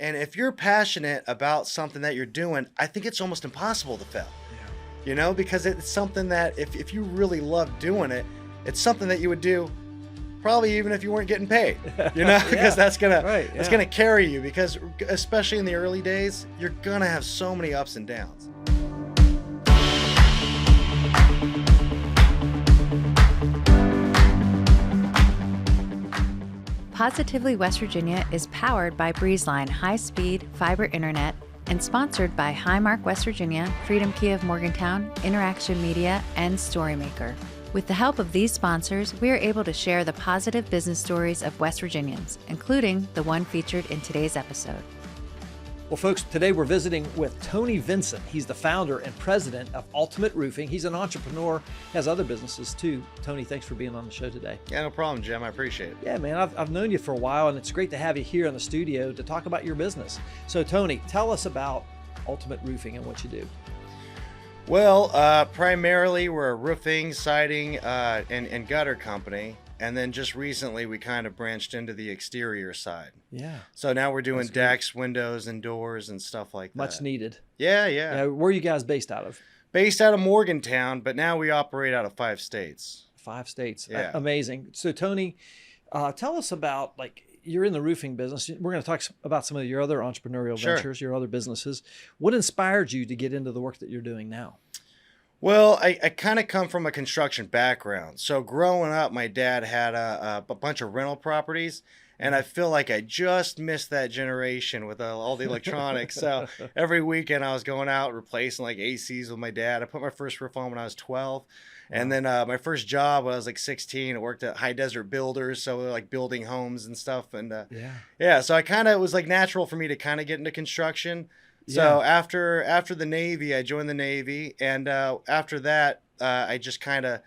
And if you're passionate about something that you're doing, I think it's almost impossible to fail. Because it's something that if you really love doing it, it's something that you would do probably even if you weren't getting paid, because that's gonna carry you, because especially in the early days, you're gonna have so many ups and downs. Positively West Virginia is powered by Breezeline high-speed fiber internet and sponsored by Highmark West Virginia, Freedom Key of Morgantown, Interaction Media, and Storymaker. With the help of these sponsors, we are able to share the positive business stories of West Virginians, including the one featured in today's episode. Well, folks, today we're visiting with Tony Vincent. He's the founder and president of Ultimate Roofing. He's an entrepreneur, has other businesses too. Tony, thanks for being on the show today. Yeah, no problem, Jim. I appreciate it. Yeah, man, I've known you for a while, and it's great to have you here in the studio to talk about your business. So, Tony, tell us about Ultimate Roofing and what you do. Well, primarily we're a roofing, siding, and gutter company. And then just recently we kind of branched into the exterior side. Yeah. So now we're doing decks, windows, and doors and stuff like that. Much needed. Yeah. Where are you guys based out of? Based out of Morgantown, but now we operate out of 5 states. 5 states. Yeah. Amazing. So Tony, tell us about, you're in the roofing business. We're going to talk about some of your other entrepreneurial ventures, your other businesses. What inspired you to get into the work that you're doing now? Well, I kind of come from a construction background. So growing up, my dad had a bunch of rental properties, and I feel like I just missed that generation with all the electronics. So every weekend I was going out replacing ACs with my dad. I put my first roof on when I was 12. And then my first job when I was 16, I worked at High Desert Builders. So we were building homes and stuff. And so I kind of, it was natural for me to kind of get into construction. So after the Navy, I joined the Navy, and after that, I just kind of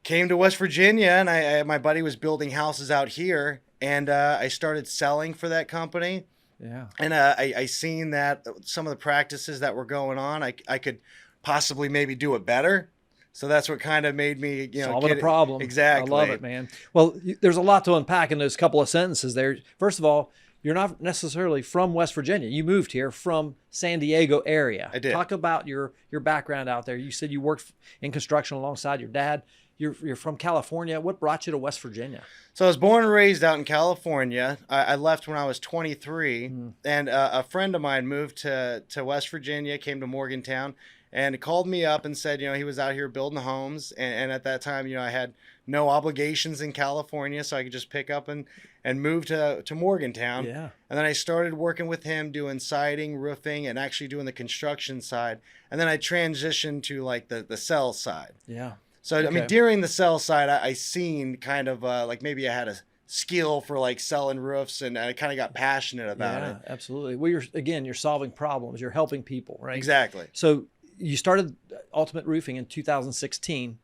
came to West Virginia, and my buddy was building houses out here, and I started selling for that company. Yeah. And I seen that some of the practices that were going on, I could possibly maybe do it better. So that's what kind of made me, solving a problem. Exactly. I love it, man. Well, there's a lot to unpack in those couple of sentences there. First of all, you're not necessarily from West Virginia. You moved here from San Diego area. I did. Talk about your background out there. You said you worked in construction alongside your dad. You're from California. What brought you to West Virginia? So I was born and raised out in California. I left when I was 23, and a friend of mine moved to West Virginia, came to Morgantown, and called me up and said, he was out here building homes. And at that time, I had no obligations in California, so I could just pick up and move to Morgantown. Yeah. And then I started working with him doing siding, roofing, and actually doing the construction side. And then I transitioned to the sell side. Yeah. So, Okay. during the sell side, I seen kind of maybe I had a skill for selling roofs, and I kind of got passionate about it. Yeah, absolutely. Well, you're solving problems. You're helping people, right? Exactly. So you started Ultimate Roofing in 2016.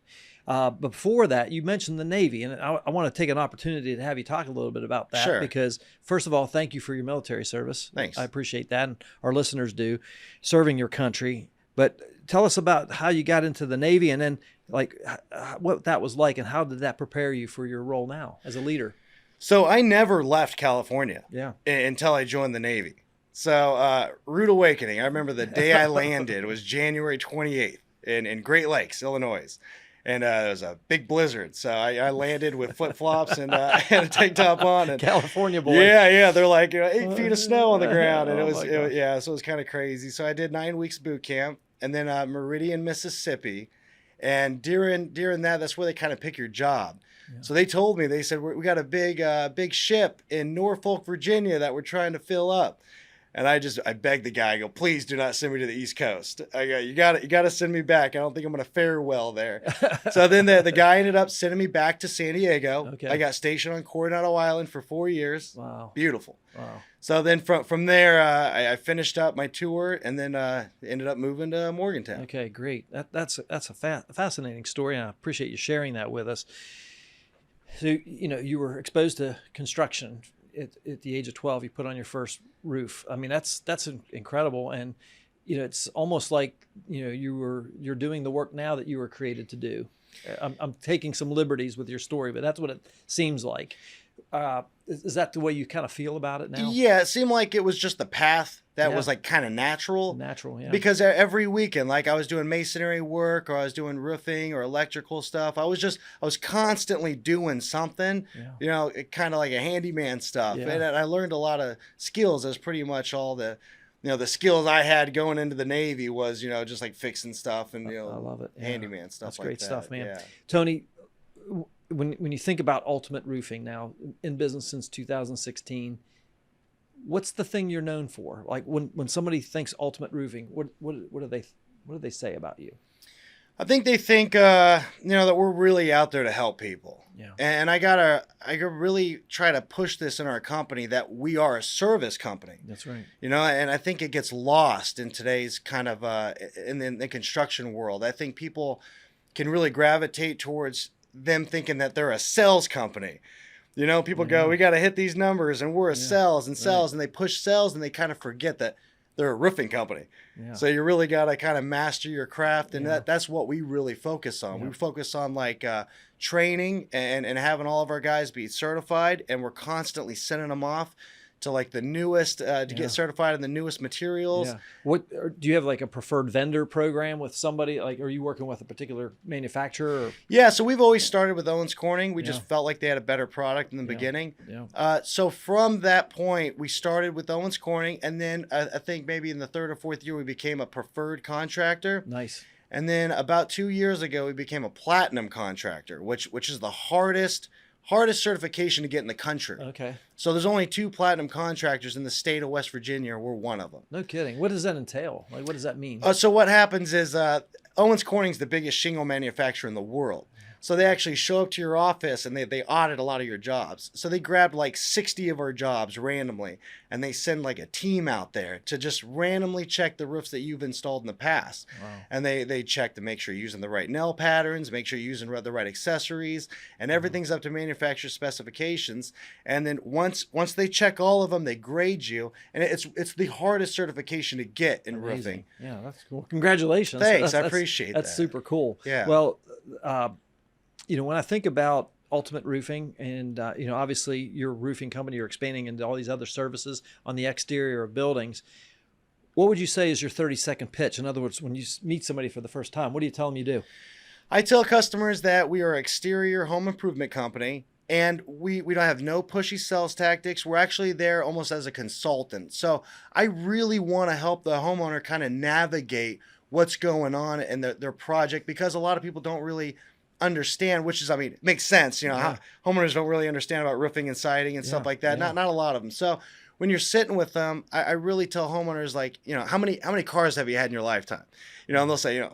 Before that, you mentioned the Navy, and I want to take an opportunity to have you talk a little bit about that. Sure. Because first of all, thank you for your military service. Thanks. I appreciate that, and our listeners do, serving your country. But tell us about how you got into the Navy, and then what that was like, and how did that prepare you for your role now as a leader? So I never left California until I joined the Navy. So rude awakening. I remember the day I landed was January 28th in Great Lakes, Illinois. And it was a big blizzard. So I landed with flip-flops and a tank top on. And California boy. Yeah. They're 8 feet of snow on the ground. And so it was kind of crazy. So I did 9 weeks boot camp, and then Meridian, Mississippi. And during that, that's where they kind of pick your job. Yeah. So they told me, they said, we got a big ship in Norfolk, Virginia that we're trying to fill up. And I begged the guy, I go, please do not send me to the East Coast. I go, you got to send me back. I don't think I'm going to fare well there. So then the guy ended up sending me back to San Diego. Okay. I got stationed on Coronado Island for 4 years. Wow. Beautiful. Wow. So then from there, I finished up my tour, and then ended up moving to Morgantown. Okay, great. That's a fascinating story, and I appreciate you sharing that with us. So, you were exposed to construction at the age of 12. You put on your first roof. I mean, that's incredible. And, it's almost like, you're doing the work now that you were created to do. I'm taking some liberties with your story, but that's what it seems like. Is that the way you kind of feel about it now? Yeah, it seemed like it was just the path that was like kind of natural. Natural, yeah. Because every weekend, like I was doing masonry work or I was doing roofing or electrical stuff. I was constantly doing something, kind of like a handyman stuff. Yeah. And I learned a lot of skills. That's pretty much all the skills I had going into the Navy was, just like fixing stuff and, I love it. Yeah. handyman stuff. That's like great that. stuff, man. Yeah. Tony, when you think about Ultimate Roofing now, in business since 2016, what's the thing you're known for? Like when somebody thinks Ultimate Roofing, what do they say about you? I think they think, that we're really out there to help people. Yeah. And I gotta really try to push this in our company that we are a service company. That's right. And I think it gets lost in today's kind of, in the construction world. I think people can really gravitate towards them thinking that they're a sales company. People go, we got to hit these numbers and we're a sales, and they push sales and they kind of forget that they're a roofing company. Yeah. So you really got to kind of master your craft. And that's what we really focus on. Yeah. We focus on like training and having all of our guys be certified. And we're constantly sending them off to like the newest, to get certified in the newest materials. Yeah. Do you have like a preferred vendor program with somebody? Like, are you working with a particular manufacturer? Or? Yeah. So we've always started with Owens Corning. We just felt like they had a better product in the beginning. Yeah. So from that point, we started with Owens Corning. And then I think maybe in the third or fourth year, we became a preferred contractor. Nice. And then about 2 years ago, we became a platinum contractor, which is the hardest certification to get in the country. Okay. So there's only 2 platinum contractors in the state of West Virginia. We're one of them. No kidding. What does that entail? Like, what does that mean? So what happens is Owens Corning's the biggest shingle manufacturer in the world. So they actually show up to your office and they audit a lot of your jobs. So they grabbed like 60 of our jobs randomly and they send like a team out there to just randomly check the roofs that you've installed in the past. Wow. And they check to make sure you're using the right nail patterns, make sure you're using the right accessories, and everything's up to manufacturer specifications. And then once they check all of them, they grade you. And it's the hardest certification to get in roofing. Yeah, that's cool. Congratulations. Thanks. I appreciate that. That's super cool. Yeah. Well, when I think about Ultimate Roofing and, obviously your roofing company, you're expanding into all these other services on the exterior of buildings. What would you say is your 30-second pitch? In other words, when you meet somebody for the first time, what do you tell them you do? I tell customers that we are an exterior home improvement company and we don't have no pushy sales tactics. We're actually there almost as a consultant. So I really want to help the homeowner kind of navigate what's going on in their project, because a lot of people don't really understand, which is, it makes sense. Homeowners don't really understand about roofing and siding and stuff like that. Not a lot of them. So when you're sitting with them, I really tell homeowners, like, how many cars have you had in your lifetime? And they'll say,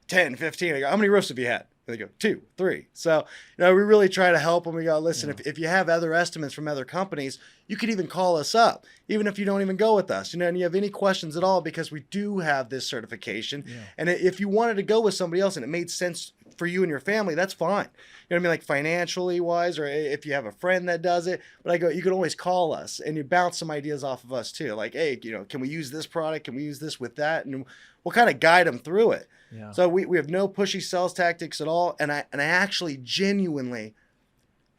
10, 15. I go, how many roofs have you had? And they go, 2, 3. So, we really try to help them. We go, listen, if you have other estimates from other companies, you could even call us up, even if you don't even go with us, and you have any questions at all, because we do have this certification. Yeah. And if you wanted to go with somebody else and it made sense for you and your family, that's fine. Like financially wise, or if you have a friend that does it. But I go, you can always call us and you bounce some ideas off of us too. Like, hey, can we use this product? Can we use this with that? And we'll kind of guide them through it. Yeah. So we have no pushy sales tactics at all. And I actually genuinely,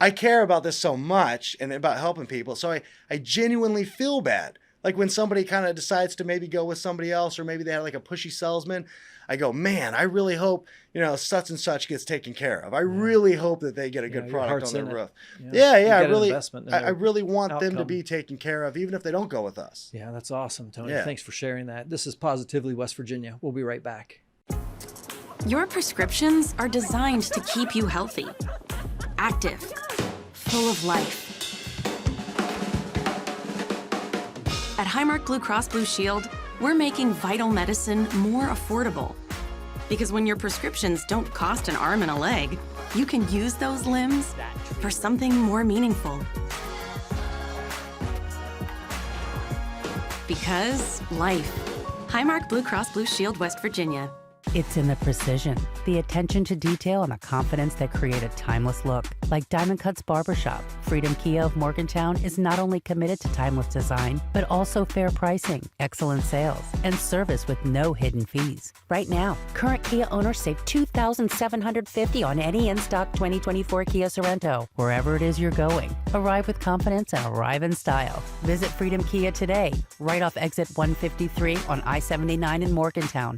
I care about this so much and about helping people. So I genuinely feel bad. Like when somebody kind of decides to maybe go with somebody else, or maybe they had like a pushy salesman, I go, man, I really hope, such and such gets taken care of. I really hope that they get a good product on their roof. I really want them to be taken care of, even if they don't go with us. Yeah, that's awesome, Tony. Yeah. Thanks for sharing that. This is Positively West Virginia. We'll be right back. Your prescriptions are designed to keep you healthy, active, full of life. At Highmark Blue Cross Blue Shield, we're making vital medicine more affordable. Because when your prescriptions don't cost an arm and a leg, you can use those limbs for something more meaningful. Because life. Highmark Blue Cross Blue Shield, West Virginia. It's in the precision, the attention to detail, and the confidence that create a timeless look. Like Diamond Cuts Barbershop, Freedom Kia of Morgantown is not only committed to timeless design, but also fair pricing, excellent sales, and service with no hidden fees. Right now, current Kia owners save $2,750 on any in-stock 2024 Kia Sorento. Wherever it is you're going, arrive with confidence and arrive in style. Visit Freedom Kia today, right off exit 153 on I-79 in Morgantown.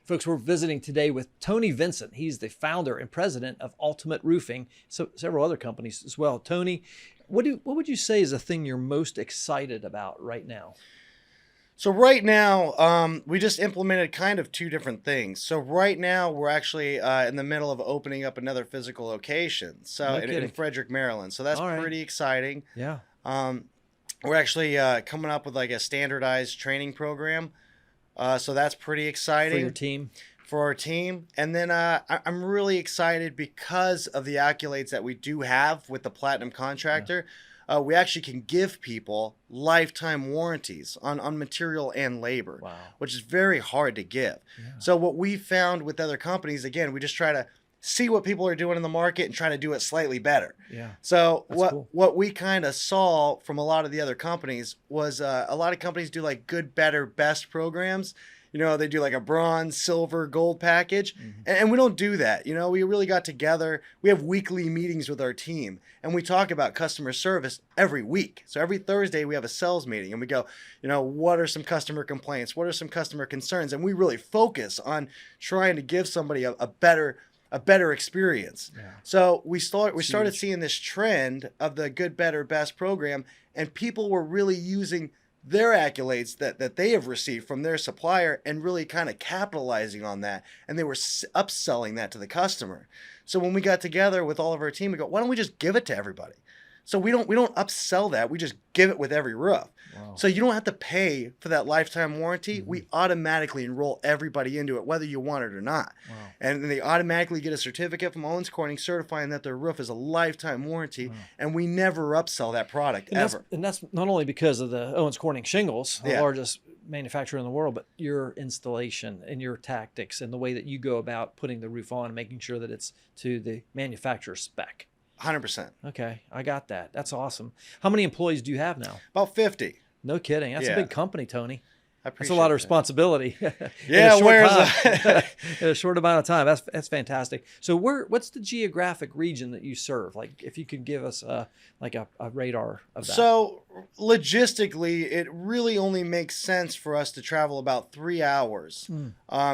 Folks, we're visiting today with Tony Vincent. He's the founder and president of Ultimate Roofing, so several other companies as well. Tony, what would you say is the thing you're most excited about right now? So right now, we just implemented kind of two different things. So right now, we're actually in the middle of opening up another physical location. So in Frederick, Maryland. So that's pretty exciting. Yeah. We're actually coming up with like a standardized training program. So that's pretty exciting. For your team? For our team. And then I'm really excited because of the accolades that we do have with the Platinum Contractor. Yeah. We actually can give people lifetime warranties on material and labor, which is very hard to give. Yeah. So what we found with other companies, again, we just try to see what people are doing in the market and try to do it slightly better. Yeah. So what we kind of saw from a lot of the other companies was a lot of companies do like good, better, best programs. You know, they do like a bronze, silver, gold package. Mm-hmm. And we don't do that. You know, we really got together. We have weekly meetings with our team and we talk about customer service every week. So every Thursday we have a sales meeting and we go, you know, what are some customer complaints? What are some customer concerns? And we really focus on trying to give somebody a better experience. Yeah. So we started seeing this trend of the good, better, best program, and people were really using their accolades that they have received from their supplier and really kind of capitalizing on that, and they were upselling that to the customer. So when we got together with all of our team, we go, why don't we just give it to everybody? So we don't upsell that. We just give it with every roof. Wow. So you don't have to pay for that lifetime warranty. Mm-hmm. We automatically enroll everybody into it, whether you want it or not. Wow. And then they automatically get a certificate from Owens Corning certifying that their roof is a lifetime warranty. Wow. And we never upsell that product ever. And that's not only because of the Owens Corning shingles, the largest manufacturer in the world, but your installation and your tactics and the way that you go about putting the roof on and making sure that it's to the manufacturer's spec. 100%. Okay, I got that. That's awesome. How many employees do you have now? About 50. No kidding. That's a big company, Tony. I appreciate That's a lot of responsibility. Yeah, in a short amount of time. That's fantastic. So what's the geographic region that you serve? Like, if you could give us like a radar of that. So logistically, it really only makes sense for us to travel about 3 hours,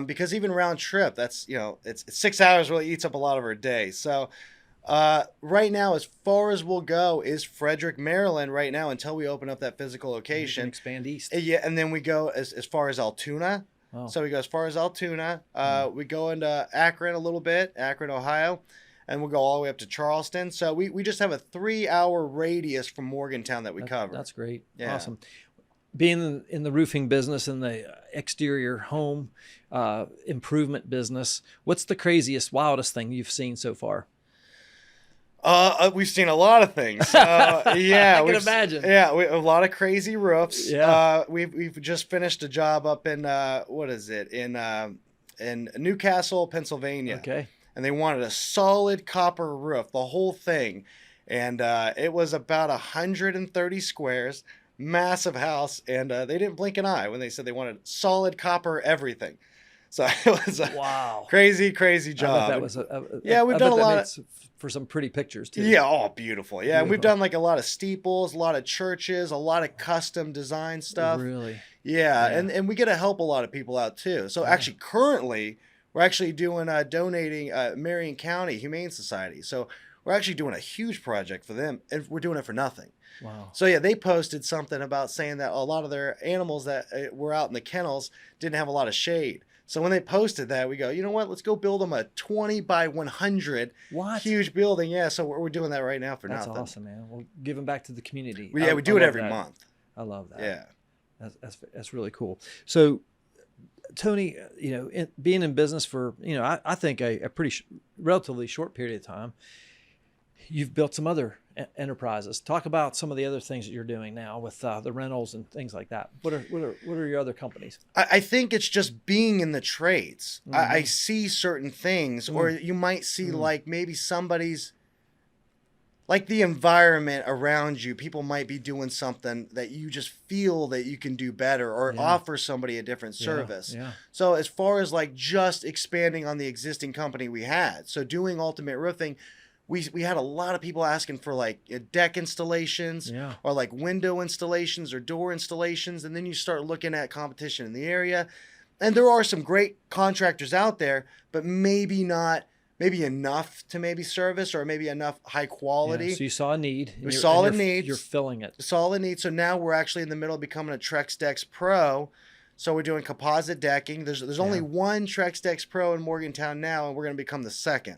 because even round trip, that's it's 6 hours. Really eats up a lot of our day. So. Right now, as far as we'll go is Frederick, Maryland right now until we open up that physical location. Expand east. Yeah, and then we go as far as Altoona. Oh. So we go as far as Altoona. We go into Akron a little bit, Akron, Ohio, and we'll go all the way up to Charleston. So we just have a 3-hour radius from Morgantown that we cover. That's great. Yeah. Awesome. Being in the roofing business and the exterior home improvement business, what's the craziest, wildest thing you've seen so far? We've seen a lot of things. Yeah, I can imagine. Yeah, a lot of crazy roofs. Yeah. We've just finished a job up in in Newcastle, Pennsylvania. Okay. And they wanted a solid copper roof, the whole thing, and it was about 130 squares, massive house, and they didn't blink an eye when they said they wanted solid copper everything. So it was a crazy job. That was we've done a lot of. For some pretty pictures too. Yeah, oh, beautiful. Yeah, and we've done like a lot of steeples, a lot of churches, a lot of custom design stuff. Really? Yeah. And we get to help a lot of people out too. So actually, currently, we're actually doing donating Marion County Humane Society. So we're actually doing a huge project for them, and we're doing it for nothing. Wow. So yeah, they posted something about saying that a lot of their animals that were out in the kennels didn't have a lot of shade. So when they posted that, we go, you know what? Let's go build them a 20 by 100 huge building. Yeah, so we're doing that right now for nothing. That's awesome, man. We'll give them back to the community. We do it every month. I love that. Yeah, that's really cool. So, Tony, being in business for I think a pretty relatively short period of time, you've built some other enterprises. Talk about some of the other things that you're doing now with the rentals and things like that. What are your other companies? I think it's just being in the trades. Mm-hmm. I see certain things, or you might see like maybe somebody's like the environment around you, people might be doing something that you just feel that you can do better or offer somebody a different service. Yeah. So as far as like just expanding on the existing company we had, so doing Ultimate Roofing, we had a lot of people asking for like deck installations or like window installations or door installations. And then you start looking at competition in the area. And there are some great contractors out there, but maybe enough to maybe service or maybe enough high quality. So you saw a need. We saw a need. You're filling it. Saw a need. So now we're actually in the middle of becoming a Trex Decks Pro. So we're doing composite decking. There's only one Trex Decks Pro in Morgantown now, and we're going to become the second.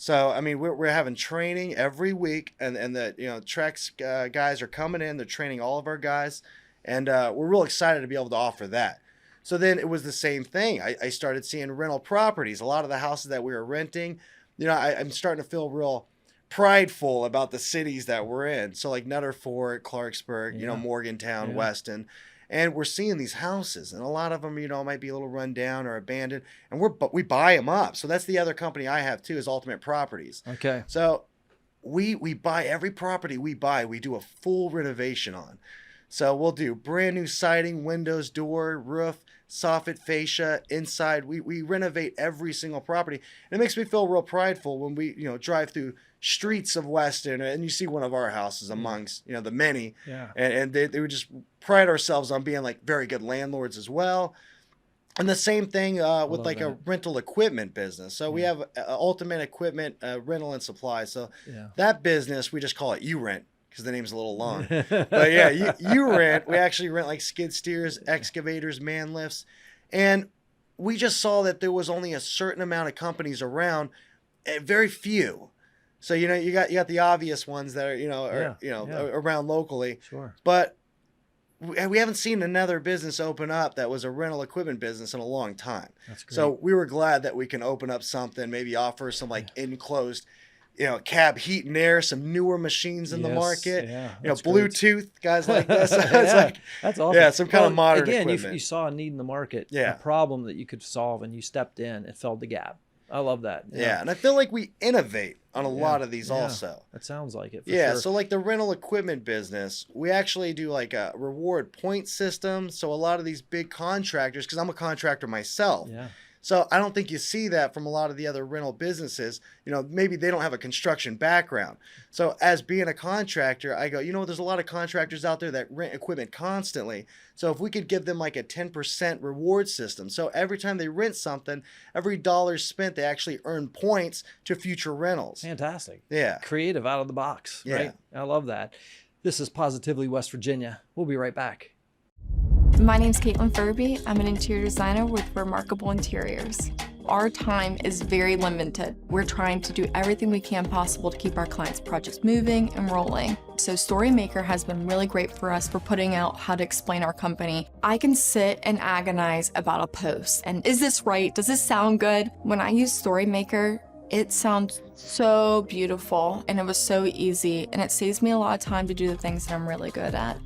So, I mean, we're having training every week, and the Trex guys are coming in. They're training all of our guys, and we're real excited to be able to offer that. So then it was the same thing. I started seeing rental properties. A lot of the houses that we were renting, I'm starting to feel real prideful about the cities that we're in. So like Nutter Fort, Clarksburg, Morgantown, Weston. And we're seeing these houses, and a lot of them, might be a little run down or abandoned, and we buy them up. So that's the other company I have too, is Ultimate Properties. Okay. So we buy every property we buy, we do a full renovation on. So we'll do brand new siding, windows, door, roof, soffit, fascia, inside. We renovate every single property. And it makes me feel real prideful when we, drive through streets of Weston and you see one of our houses amongst, the many. Yeah. And they would just pride ourselves on being like very good landlords as well. And the same thing with like a rental equipment business. So we have Ultimate Equipment Rental and Supply. So that business, we just call it U-Rent, because the name's a little long. But yeah, you rent. We actually rent like skid steers, excavators, man lifts. And we just saw that there was only a certain amount of companies around, and very few. So, you got the obvious ones that are, around locally. Sure. But we haven't seen another business open up that was a rental equipment business in a long time. That's great. So we were glad that we can open up something, maybe offer some like enclosed cab heat and air, some newer machines in the market, Bluetooth, guys like this. It's like, that's awesome. Yeah, some kind of modern again, equipment. you saw a need in the market, a problem that you could solve, and you stepped in and filled the gap. I love that. Yeah, and I feel like we innovate on a lot of these also. That sounds like it. Yeah, sure. So like the rental equipment business, we actually do like a reward point system. So a lot of these big contractors, because I'm a contractor myself. Yeah. So I don't think you see that from a lot of the other rental businesses. Maybe they don't have a construction background. So as being a contractor, I go, there's a lot of contractors out there that rent equipment constantly. So if we could give them like a 10% reward system. So every time they rent something, every dollar spent, they actually earn points to future rentals. Fantastic. Yeah. Creative, out of the box. Yeah. Right? I love that. This is Positively West Virginia. We'll be right back. My name's Caitlin Furby. I'm an interior designer with Remarkable Interiors. Our time is very limited. We're trying to do everything we can possible to keep our clients' projects moving and rolling. So Storymaker has been really great for us for putting out how to explain our company. I can sit and agonize about a post. And is this right? Does this sound good? When I use Storymaker, it sounds so beautiful and it was so easy, and it saves me a lot of time to do the things that I'm really good at.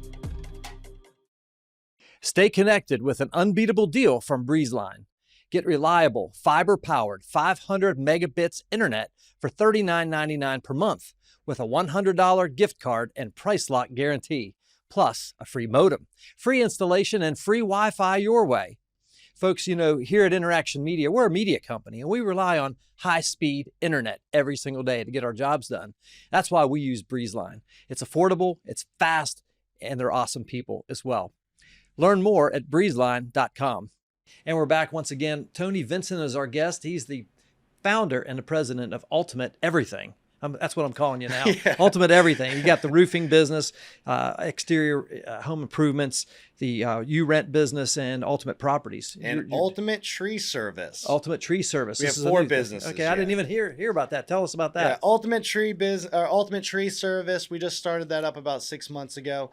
Stay connected with an unbeatable deal from Breezeline. Get reliable, fiber-powered 500 megabits internet for $39.99 per month with a $100 gift card and price lock guarantee, plus a free modem, free installation, and free Wi-Fi your way. Folks, here at Interaction Media, we're a media company, and we rely on high-speed internet every single day to get our jobs done. That's why we use Breezeline. It's affordable, it's fast, and they're awesome people as well. Learn more at breezeline.com. And we're back once again. Tony Vincent is our guest. He's the founder and the president of Ultimate Everything. That's what I'm calling you now. Ultimate Everything. You got the roofing business, exterior home improvements, the U-Rent business, and Ultimate Properties. And Ultimate Tree Service. Ultimate Tree Service. We have 4 businesses. Okay, I didn't even hear about that. Tell us about that. Yeah, Ultimate Tree Service. We just started that up about 6 months ago.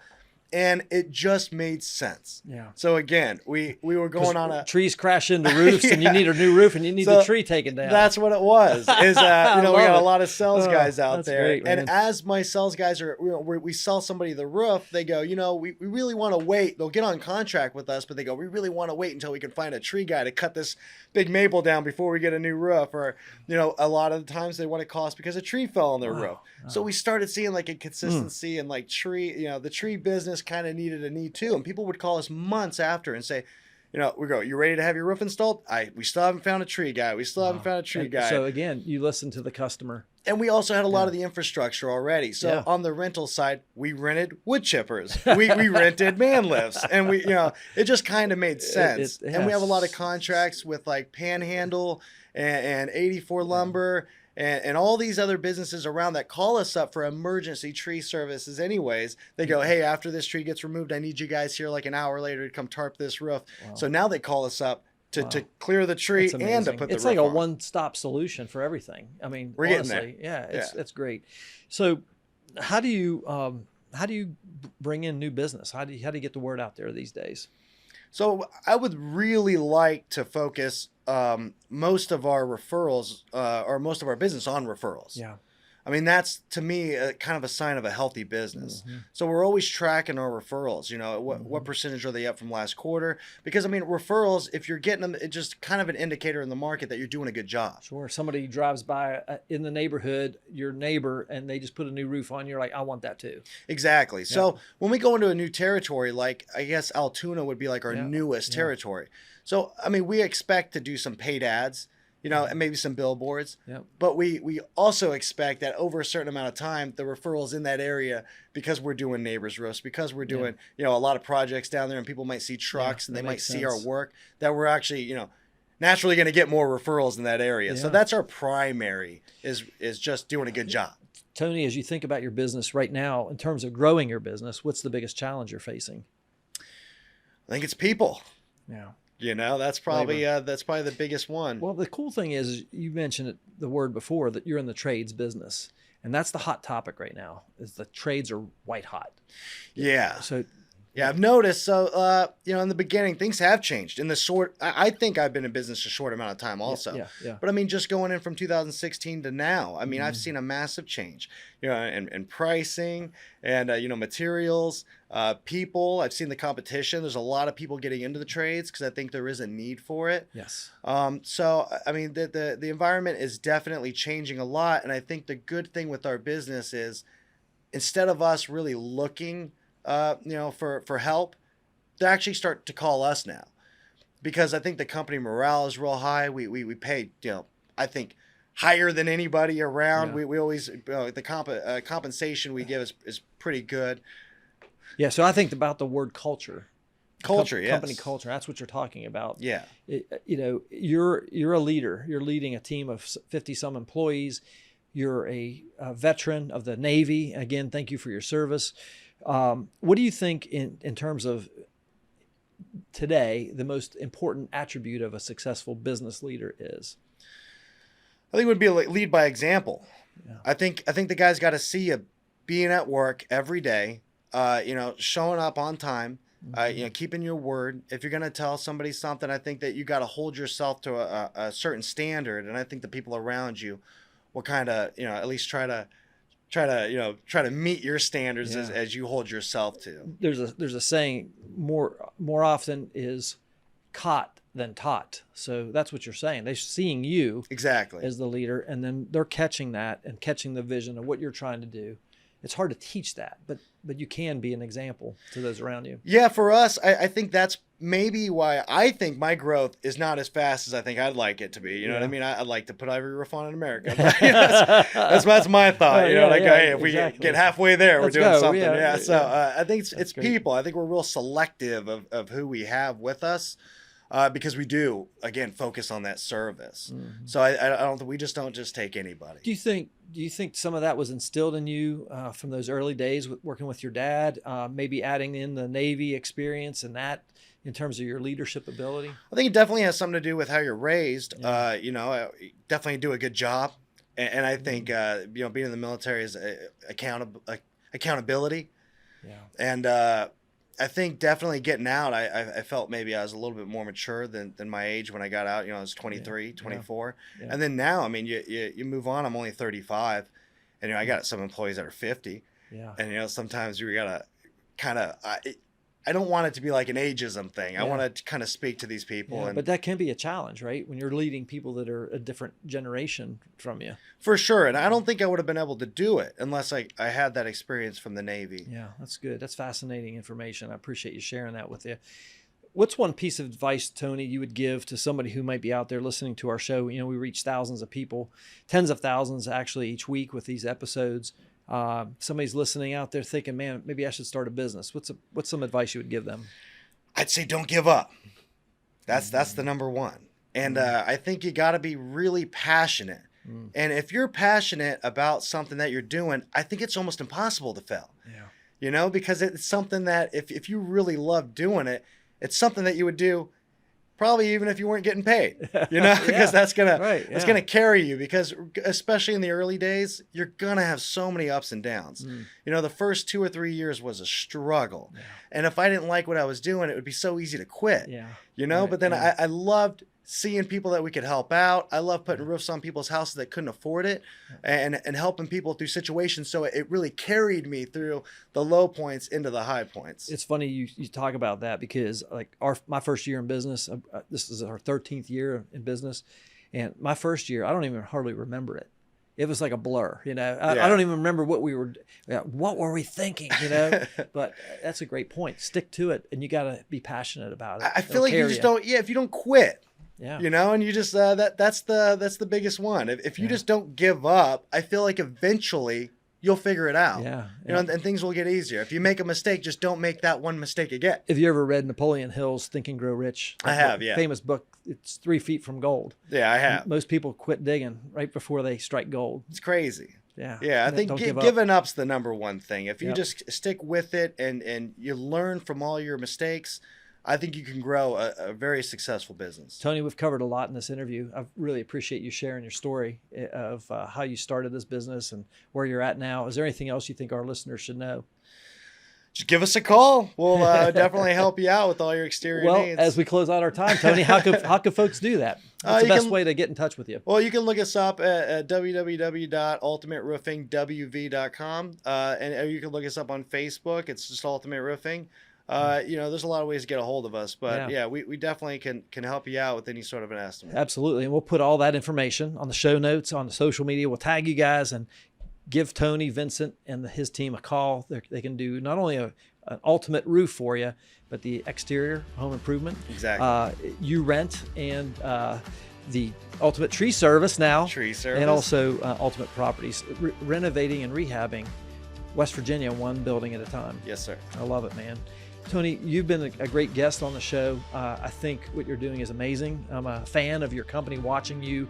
And it just made sense. Yeah. So again, we were going on a trees crash into roofs, and you Yeah. need a new roof, and you need So the tree taken down. That's what it was. Is we got love a it. lot of sales Oh, guys out that's there, great, man. and as my sales guys are, we sell somebody the roof, they go, we really want to wait. They'll get on contract with us, but they go, we really want to wait until we can find a tree guy to cut this big maple down before we get a new roof. Or a lot of the times they want it cost because a tree fell on their roof. So we started seeing like a consistency and like tree, the tree business kind of needed a need too, and people would call us months after and say, we go, you ready to have your roof installed? We still haven't found a tree guy. We still haven't found a tree guy. So again, you listen to the customer. And we also had a lot of the infrastructure already. So on the rental side, we rented wood chippers. We rented man lifts. And it just kind of made sense. And we have a lot of contracts with like Panhandle and 84 Lumber and all these other businesses around that call us up for emergency tree services anyways. They go, hey, after this tree gets removed, I need you guys here like an hour later to come tarp this roof. Wow. So now they call us up to clear the tree and to put the roof on. It's like a one-stop solution for everything. I mean, we're honestly, getting there. It's great. So how do you bring in new business? How do you get the word out there these days? So I would really like to focus most of our referrals or most of our business on referrals. Yeah. I mean, that's to me kind of a sign of a healthy business. Mm-hmm. So we're always tracking our referrals. What percentage are they up from last quarter? Because I mean, referrals, if you're getting them, it's just kind of an indicator in the market that you're doing a good job. Sure. Somebody drives by in the neighborhood, your neighbor, and they just put a new roof on. You're like, I want that too. Exactly. So when we go into a new territory, like I guess Altoona would be like our newest territory. So I mean, we expect to do some paid ads. And maybe some billboards. Yep. But we also expect that over a certain amount of time, the referrals in that area, because we're doing neighbors roasts, because we're doing, a lot of projects down there, and people might see trucks and they might see our work, that we're actually, naturally going to get more referrals in that area. Yeah. So that's our primary is just doing a good job. Tony, as you think about your business right now, in terms of growing your business, what's the biggest challenge you're facing? I think it's people. Yeah. That's probably the biggest one. Well, the cool thing is you mentioned the word before that you're in the trades business, and that's the hot topic right now. Is the trades are white hot. Yeah. So. Yeah, I've noticed. So, in the beginning, things have changed. I think I've been in business a short amount of time also. Yeah. But I mean, just going in from 2016 to now, I mean, I've seen a massive change, in pricing and, materials, people. I've seen the competition. There's a lot of people getting into the trades because I think there is a need for it. Yes. So, I mean, the environment is definitely changing a lot. And I think the good thing with our business is instead of us really looking for help, they actually start to call us now, because I think the company morale is real high. We pay, I think higher than anybody around. Yeah. We always, the compensation we give is pretty good. Yeah. So I think about the word culture. Culture, yes. Company culture. That's what you're talking about. Yeah. You're a leader. You're leading a team of 50 some employees. You're a veteran of the Navy. Again, thank you for your service. What do you think in terms of today, the most important attribute of a successful business leader is? I think it would be lead by example. Yeah. I think the guy's got to see you being at work every day, showing up on time, keeping your word. If you're going to tell somebody something, I think that you got to hold yourself to a certain standard. And I think the people around you will kind of, at least try to meet your standards as you hold yourself to. There's a saying, more often is caught than taught. So that's what you're saying. They're seeing you exactly as the leader, and then they're catching that and catching the vision of what you're trying to do. It's hard to teach that, but you can be an example to those around you. Yeah, for us, I think that's maybe why I think my growth is not as fast as I think I'd like it to be. You know what I mean? I'd like to put every roof on in America. That's my thought. Hey, if we get halfway there, we're doing something. So I think it's people. I think we're real selective of who we have with us. Because we do, again, focus on that service. Mm-hmm. So I don't think we don't just take anybody. Do you think some of that was instilled in you from those early days working with your dad, maybe adding in the Navy experience and that in terms of your leadership ability? I think it definitely has something to do with how you're raised. Yeah. Definitely do a good job. And I think, being in the military is accountability. Yeah. And, I think definitely getting out, I felt maybe I was a little bit more mature than my age when I got out. I was 23, 24. Yeah. And then now, I mean, you move on. I'm only 35. And, I got some employees that are 50. Yeah. And, sometimes you got to kind of, I don't want it to be like an ageism thing. I want to kind of speak to these people. Yeah, but that can be a challenge, right? When you're leading people that are a different generation from you. For sure. And I don't think I would have been able to do it unless I had that experience from the Navy. Yeah, that's good. That's fascinating information. I appreciate you sharing that with you. What's one piece of advice, Tony, you would give to somebody who might be out there listening to our show? We reach thousands of people, tens of thousands actually each week with these episodes. Somebody's listening out there thinking, man, maybe I should start a business. What's some advice you would give them? I'd say don't give up. That's the number one. And I think you got to be really passionate. And if you're passionate about something that you're doing, I think it's almost impossible to fail. Yeah. Because it's something that if you really love doing it, it's something that you would do probably even if you weren't getting paid, because that's gonna carry you, because especially in the early days, you're gonna have so many ups and downs. The first 2 or 3 years was a struggle. And if I didn't like what I was doing, it would be so easy to quit. But then I loved seeing people that we could help out. I love putting roofs on people's houses that couldn't afford it, and helping people through situations. So it really carried me through the low points into the high points. It's funny you talk about that, because like my first year in business, this is our 13th year in business, and my first year, I don't even hardly remember it. It was like a blur, I don't even remember what were we thinking, but that's a great point. Stick to it, and you got to be passionate about it. I feel like you just don't, if you don't quit, and you just, that's the biggest one. If you just don't give up, I feel like eventually you'll figure it out. And things will get easier. If you make a mistake, just don't make that one mistake again. Have you ever read Napoleon Hill's Think and Grow Rich? I have, yeah. Famous book. It's 3 feet from gold. Yeah, I have. Most people quit digging right before they strike gold. It's crazy. Yeah. I think giving up's the number one thing. If you just stick with it and you learn from all your mistakes, I think you can grow a very successful business. Tony, we've covered a lot in this interview. I really appreciate you sharing your story of how you started this business and where you're at now. Is there anything else you think our listeners should know? Just give us a call. We'll definitely help you out with all your exterior needs. Well, as we close out our time, Tony, how can folks do that? What's the best way to get in touch with you? Well, you can look us up at www.ultimateroofingwv.com, and you can look us up on Facebook. It's just Ultimate Roofing. There's a lot of ways to get a hold of us, but we definitely can help you out with any sort of an estimate. Absolutely. And we'll put all that information on the show notes, on the social media. We'll tag you guys and give Tony Vincent and his team a call. They can do not only an ultimate roof for you, but the exterior home improvement. Exactly. You rent and the ultimate tree service now. And also ultimate properties, renovating and rehabbing West Virginia one building at a time. Yes, sir. I love it, man. Tony, you've been a great guest on the show. I think what you're doing is amazing. I'm a fan of your company, watching you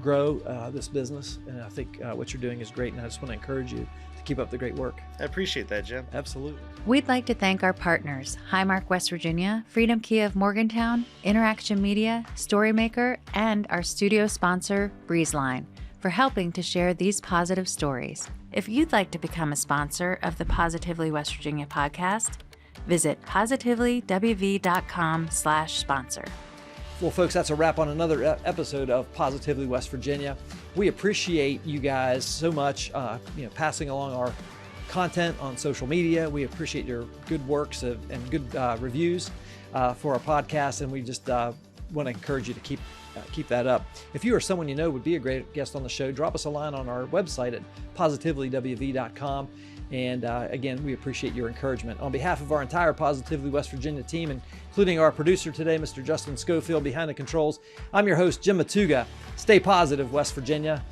grow this business, and I think what you're doing is great, and I just want to encourage you to keep up the great work. I appreciate that, Jim. Absolutely. We'd like to thank our partners, Highmark West Virginia, Freedom Kia of Morgantown, Interaction Media, Storymaker, and our studio sponsor, Breezeline, for helping to share these positive stories. If you'd like to become a sponsor of the Positively West Virginia podcast, visit positivelywv.com/sponsor. Well, folks, that's a wrap on another episode of Positively West Virginia. We appreciate you guys so much, passing along our content on social media. We appreciate your good works and good reviews for our podcast, and we just want to encourage you to keep that up. If you or someone you know would be a great guest on the show, drop us a line on our website at positivelywv.com. And again, we appreciate your encouragement. On behalf of our entire Positively West Virginia team, including our producer today, Mr. Justin Schofield, behind the controls, I'm your host, Jim Matuga. Stay positive, West Virginia.